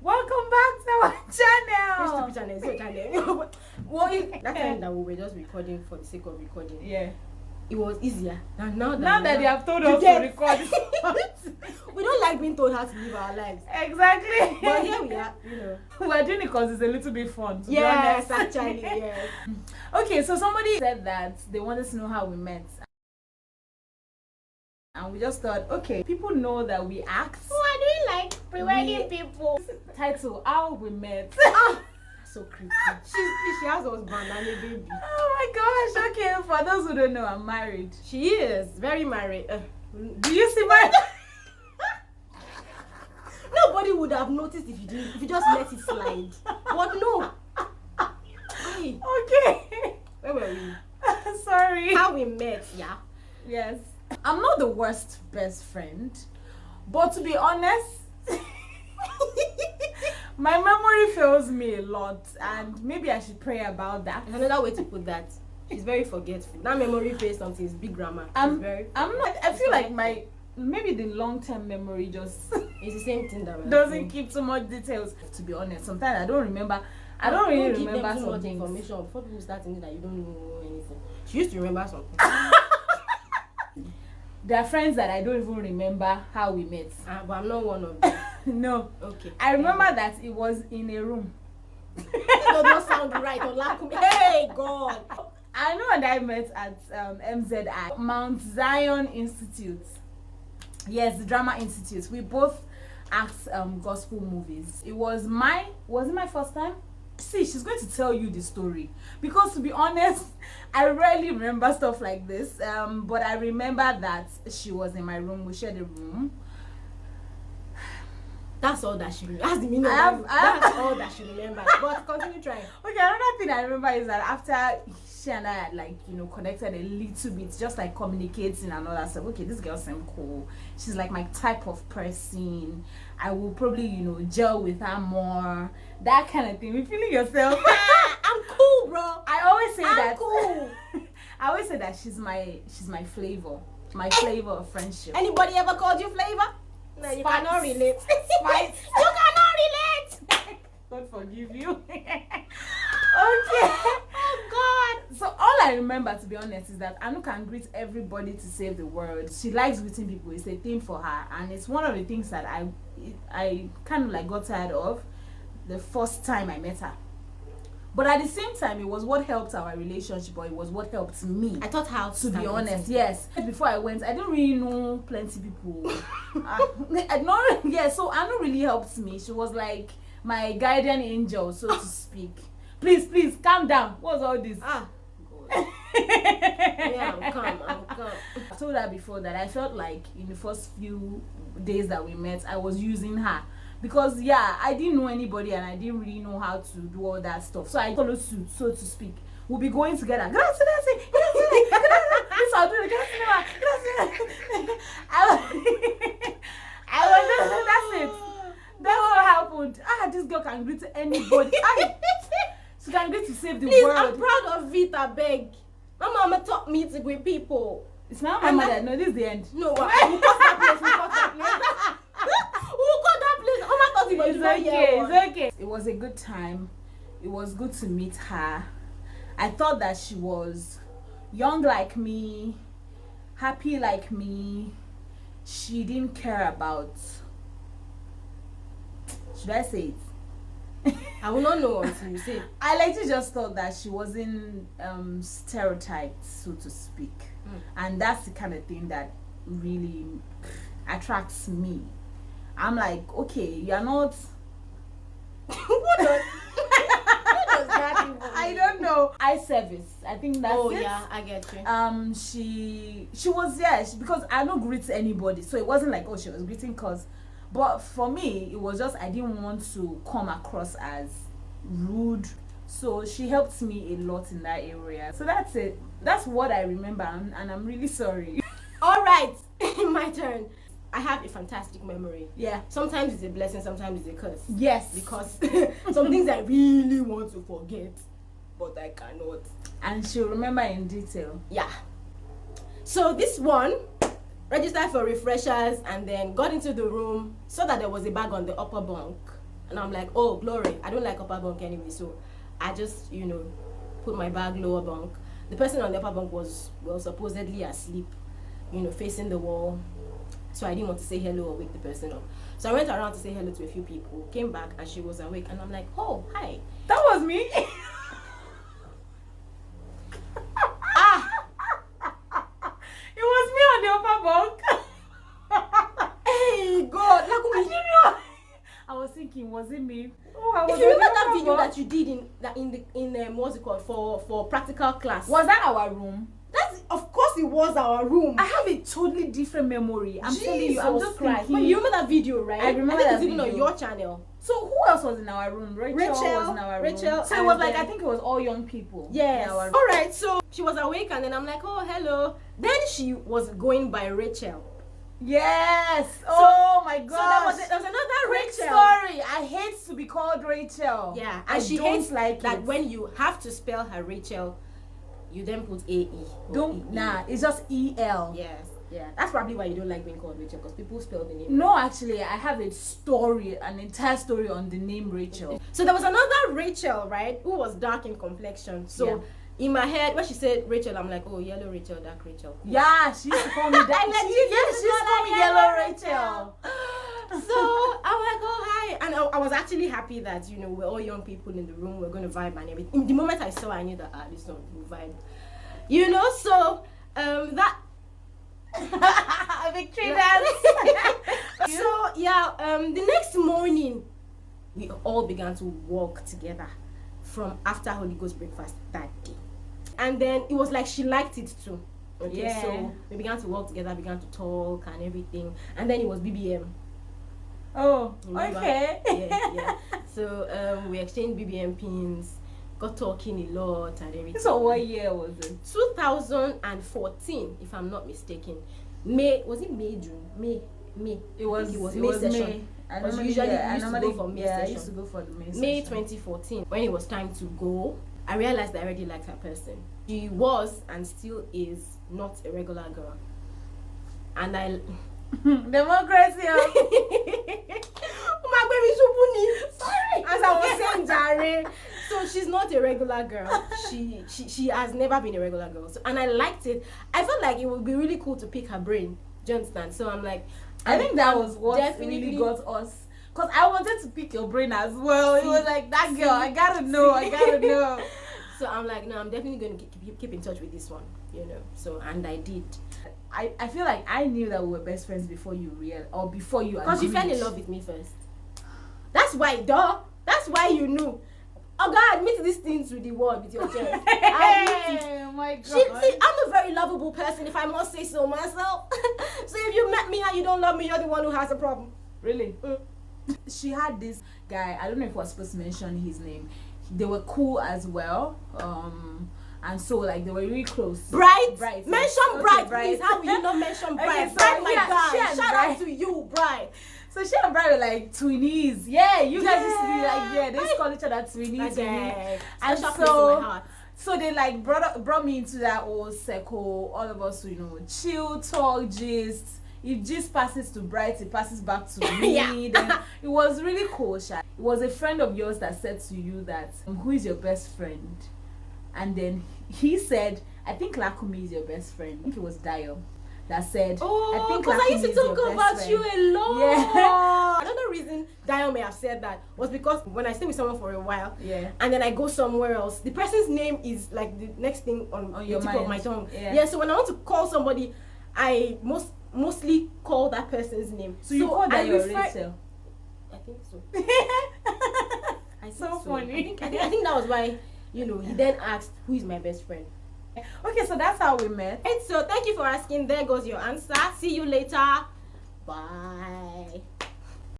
Welcome back to our channel. This stupid channel is your channel. Well, that time that we were just recording for the sake of recording. Yeah. It was easier. And now that they have told us to record. We don't like being told how to live our lives. Exactly. But here we are, We're doing it because it's a little bit fun. Yes, actually, yes. Okay, so somebody said that they wanted to know how we met. And we just thought, okay, people know that we act. Why do you like pre-wedding people? Title, How We Met. So creepy. She has husband and a baby. Oh my gosh, okay. For those who don't know, I'm married. She is very married. Do you see my... Nobody would have noticed if you just let it slide. But no. Hey. Okay. Where were we? Sorry. How we met, yeah. Yes. I'm not the worst best friend, but to be honest, my memory fails me a lot, and maybe I should pray about that. There's another way to put that. She's very forgetful. That memory fails something is big grammar. I'm not. I feel like maybe the long-term memory just it's the same thing that doesn't keep too much details. To be honest, sometimes I don't remember. I don't really remember too some much things. Information before people start thinking that you don't know anything. She used to remember something. There are friends that I don't even remember how we met. But I'm not one of them. No. Okay. I remember that it was in a room. It does not sound right. Olakunmi. Hey, God. Anu and I met at MZI, Mount Zion Institute. Yes, the Drama Institute. We both act gospel movies. Was it my first time? See, she's going to tell you the story, because to be honest, I rarely remember stuff like this, but I remember that she was in my room. We shared a room. That's all that she remembers. That's the meaning of that's all that she remembers. But continue trying. Okay, another thing I remember is that after she and I had connected a little bit, just like communicating and all that stuff. Okay, this girl seems cool. She's like my type of person. I will probably, gel with her more. That kind of thing. You feeling yourself? I'm cool, bro. I always say I'm that. Cool. I always say that she's my flavor. My flavor of friendship. Anybody ever called you flavor? No, you cannot relate. Spice. You cannot relate. God forgive you. Okay. Oh God. So all I remember, to be honest, is that Anu can greet everybody to save the world. She likes greeting people. It's a thing for her, and it's one of the things that I kind of got tired of the first time I met her. But at the same time, it was what helped our relationship, or it was what helped me. I taught how to be honest. Yes. Before I went, I didn't really know plenty people. So Anu really helped me. She was like my guardian angel, so to speak. Please, calm down. What's all this? God. Yeah, I'm calm. I told her before that I felt like in the first few days that we met, I was using her. Because I didn't know anybody, and I didn't really know how to do all that stuff. So I followed suit, so to speak. We'll be going together. Grazie. This I'll do it. I was that's it. That's what happened. This girl can greet anybody. She can greet to save the world. I'm proud of it, I beg. My mama taught me to greet people. It's not my mother. No, this is the end. No, we'll cut that place. We'll cut that place. Mama thought it was it's okay. It was a good time. It was good to meet her. I thought that she was young like me, happy like me. She didn't care about... Should I say it? I will not know until you say. I just thought that she wasn't stereotyped, so to speak. And that's the kind of thing that really attracts me. I'm like, okay, you're not... What does that even mean? I don't know. Eye service. I think that's it. Oh yeah, I get you. She was because I don't greet anybody, so it wasn't like she was greeting cause. But for me, it was just I didn't want to come across as rude. So she helped me a lot in that area. So that's it. That's what I remember, and I'm really sorry. All right, my turn. I have a fantastic memory. Yeah. Sometimes it's a blessing, sometimes it's a curse. Yes. Because some things I really want to forget, but I cannot. And she'll remember in detail. Yeah. So this one, registered for refreshers and then got into the room, saw that there was a bag on the upper bunk. And I'm like, oh, glory, I don't like upper bunk anyway. So I just, put my bag lower bunk. The person on the upper bunk was, well, supposedly asleep, facing the wall. So I didn't want to say hello or wake the person up. So I went around to say hello to a few people, came back, and she was awake. And I'm like, oh, hi. That was me. It was me on the upper bunk. Hey, God, Olakunmi. I was thinking, was it me? Oh, I was If you remember on the that upper video bunk. that you did in what's it called, for practical class? Was that our room? That's, of course it was our room. I have a totally different memory. I'm telling you, I'm just Christ. thinking. But you remember that video, right? I remember I think that it's even on video. your channel. So who else was in our room? Rachel was in our room. Rachel, So it was and like, then- I think it was all young people. Yes. In our room. All right. So she was awake, and then I'm like, oh, hello. Then she was going by Rachel. Yes. Oh my So gosh. there was another Quick Rachel. story. I hate to be called Rachel. Yeah, I and she don't hates like that it. when you have to spell her Rachel, you then put AE. or Don't EE. nah. It's just EL. Yes. Yeah. That's probably why you don't like being called Rachel, because people spell the name. No, actually, I have a story, an entire story on the name Rachel. So there was another Rachel, right, who was dark in complexion. So in my head, when she said Rachel, I'm like, oh, yellow Rachel, dark Rachel. Yeah, she used to call me that. She used to call me Yellow Rachel. So I'm like, oh, hi. And I was actually happy that, we're all young people in the room, we're going to vibe and everything. The moment I saw her, I knew that, this one will vibe. So that... Victory dance. So, yeah, the next morning, we all began to walk together from after Holy Ghost breakfast that day. And then it was like she liked it too. Okay, Yeah. so we began to walk together, began to talk and everything. And then it was BBM. Oh, Remember? okay. Yeah. So we exchanged BBM pins, got talking a lot and everything. So what year was it? 2014, if I'm not mistaken. May, was it May, June? May. It was May session. May. I Because normally- usually yeah, we used to go for May I session. used to go for the May May session. 2014, when it was time to go, I realized that I already liked her person. She was and still is not a regular girl. And I... Democracy. Oh my baby, sorry. As I was saying, Jare. So she's not a regular girl. She has never been a regular girl. So, and I liked it. I felt like it would be really cool to pick her brain. Do you understand? So I'm like, I think that was what definitely really got us. Because I wanted to pick your brain as well. It was like, that girl, I gotta know. So I'm like, no, I'm definitely going to keep in touch with this one, So, and I did. I feel like I knew that we were best friends before you before you Because you agreed. fell in love with me first. That's why, duh. That's why you knew. Oh God, admit these things to the world with your chest. Hey, my God. See, I'm a very lovable person, if I must say so myself. So if you met me and you don't love me, you're the one who has a problem. Really? She had this guy, I don't know if I was supposed to mention his name. They were cool as well. And so like they were really close. Bright? Bright. Mention Okay, Bright, Bright. please. How will you not mention Bright? so Bright, my yeah, she guy. and Shout Bright. out to you, Bright. So she and Brian were like twinnies. Yeah, you guys used to be like, they used to call each other twinnies. Okay. And Special place in my so heart. So they like brought me into that old circle. All of us, chill, talk, gist. If gist passes to Bright, it passes back to me. Yeah. Then it was really cool, Sha. It was a friend of yours that said to you that, who is your best friend? And then he said, I think Olakunmi is your best friend. I think it was Dio that said, Oh, I think because I used to Olakunmi is your talk best about friend. you a lot. Yeah. Another reason Dio may have said that was because when I stay with someone for a while, Yeah. and then I go somewhere else, the person's name is like the next thing on the your tip mind. of my tongue. Yeah. So when I want to call somebody, I mostly call that person's name. So you called I Dio refer- Rachel. I think so. I think So funny. I think that was why, he then asked, who is my best friend? Okay, so that's how we met. Right, so thank you for asking. There goes your answer. See you later. Bye.